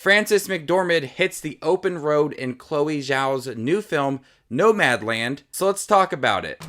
Frances McDormand hits the open road in Chloe Zhao's new film, Nomadland, so let's talk about it.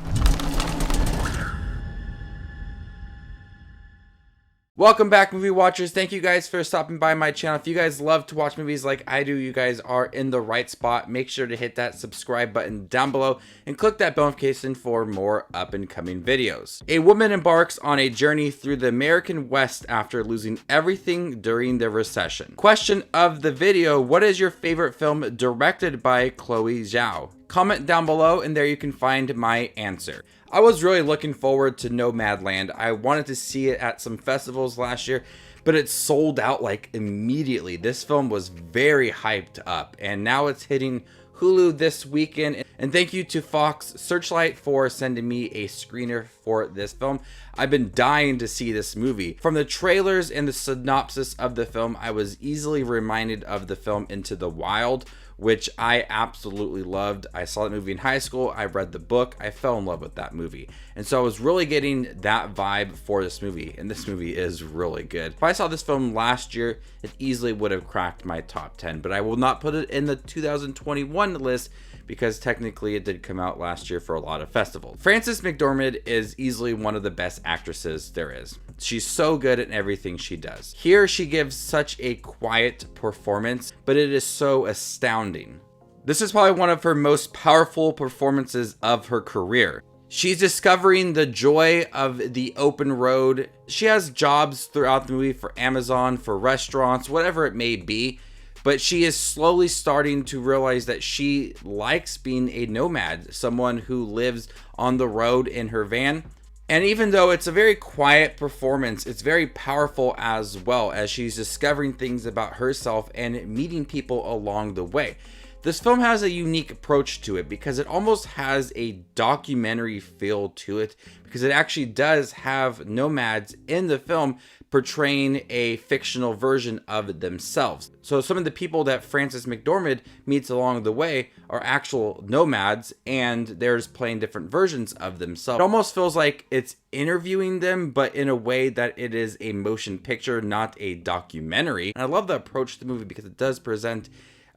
Welcome back, movie watchers. Thank you guys for stopping by my channel. If you guys love to watch movies like I do, you guys are in the right spot. Make sure to hit that subscribe button down below and click that bell notification for more up and coming videos. A woman embarks on a journey through the American West after losing everything during the recession. Question of the video: what is your favorite film directed by Chloe Zhao? Comment down below and there you can find my answer. I was really looking forward to Nomadland. I wanted to see it at some festivals last year, but it sold out like immediately. This film was very hyped up and now it's hitting Hulu this weekend. And thank you to Fox Searchlight for sending me a screener for this film. I've been dying to see this movie. From the trailers and the synopsis of the film, I was easily reminded of the film Into the Wild, which I absolutely loved. I saw that movie in high school. I read the book. I fell in love with that movie. And so I was really getting that vibe for this movie. And this movie is really good. If I saw this film last year, it easily would have cracked my top 10. But I will not put it in the 2021 list because technically it did come out last year for a lot of festivals. Frances McDormand is easily one of the best actresses there is. She's so good at everything she does. Here she gives such a quiet performance, but it is so astounding. This is probably one of her most powerful performances of her career. She's discovering the joy of the open road. She has jobs throughout the movie for Amazon, for restaurants, whatever it may be. But she is slowly starting to realize that she likes being a nomad, someone who lives on the road in her van. And even though it's a very quiet performance, it's very powerful as well, as she's discovering things about herself and meeting people along the way. This film has a unique approach to it because it almost has a documentary feel to it, because it actually does have nomads in the film portraying a fictional version of themselves. So some of the people that Frances McDormand meets along the way are actual nomads, and they're just playing different versions of themselves. It almost feels like it's interviewing them, but in a way that it is a motion picture, not a documentary. And I love the approach to the movie because it does present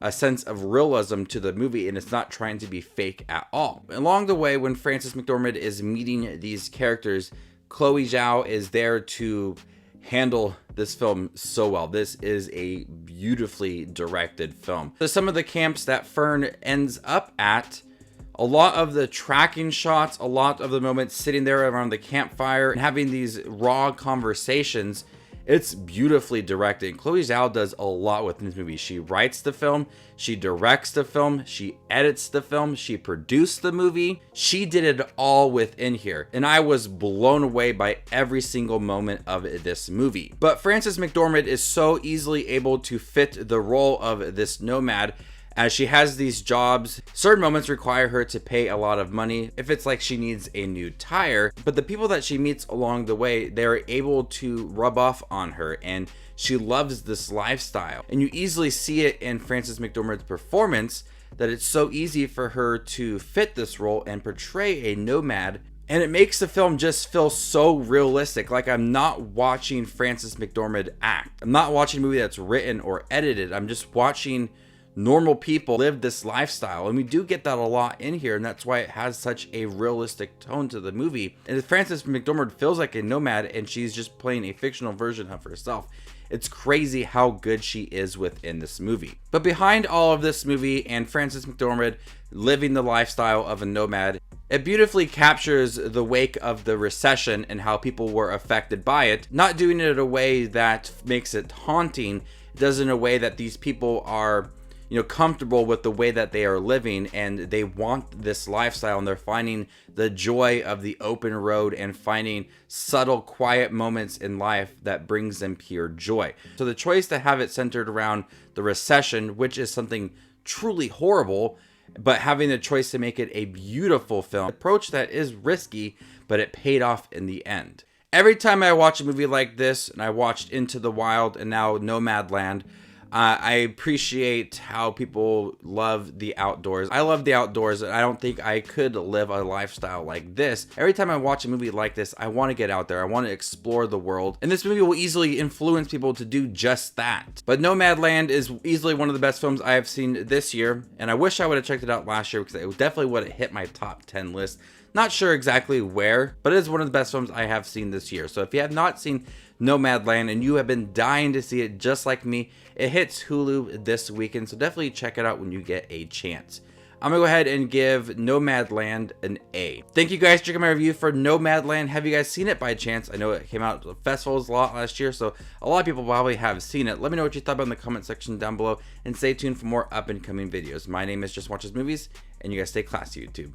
a sense of realism to the movie, and it's not trying to be fake at all. Along the way, when Frances McDormand is meeting these characters, Chloe Zhao is there to handle this film so well. This is a beautifully directed film. So some of the camps that Fern ends up at, a lot of the tracking shots, a lot of the moments sitting there around the campfire and having these raw conversations, it's beautifully directed. Chloe Zhao does a lot with this movie. She writes the film, she directs the film, she edits the film, she produced the movie. She did it all within here. And I was blown away by every single moment of this movie. But Frances McDormand is so easily able to fit the role of this nomad, as she has these jobs. Certain moments require her to pay a lot of money if it's like she needs a new tire, but the people that she meets along the way, they're able to rub off on her, and she loves this lifestyle. And you easily see it in Frances McDormand's performance, that it's so easy for her to fit this role and portray a nomad. And it makes the film just feel so realistic. Like I'm not watching Frances McDormand act. I'm not watching a movie that's written or edited. I'm just watching normal people live this lifestyle, and we do get that a lot in here, and that's why it has such a realistic tone to the movie. And Frances McDormand feels like a nomad, and she's just playing a fictional version of herself. It's crazy how good she is within this movie. But behind all of this movie and Frances McDormand living the lifestyle of a nomad, it beautifully captures the wake of the recession and how people were affected by it, not doing it in a way that makes it haunting. It does it in a way that these people are comfortable with the way that they are living, and they want this lifestyle, and they're finding the joy of the open road and finding subtle, quiet moments in life that brings them pure joy. So the choice to have it centered around the recession, which is something truly horrible, but having the choice to make it a beautiful film, approach that is risky, but it paid off in the end. Every time I watch a movie like this, and I watched Into the Wild and now Nomadland, I appreciate how people love the outdoors. I love the outdoors, and I don't think I could live a lifestyle like this. Every time I watch a movie like this, I want to get out there. I want to explore the world, and this movie will easily influence people to do just that. But Nomadland is easily one of the best films I have seen this year, and I wish I would have checked it out last year because it definitely would have hit my top 10 list. Not sure exactly where, but it is one of the best films I have seen this year. So if you have not seen Nomadland and you have been dying to see it just like me, it hits Hulu this weekend, so definitely check it out when you get a chance. I'm gonna go ahead and give Nomadland an A. Thank you guys for checking my review for Nomadland. Have you guys seen it by chance? I know it came out at festivals a lot last year, so a lot of people probably have seen it. Let me know what you thought about it in the comment section down below, and stay tuned for more up and coming videos. My name is Just Watches Movies, and you guys stay classy, YouTube.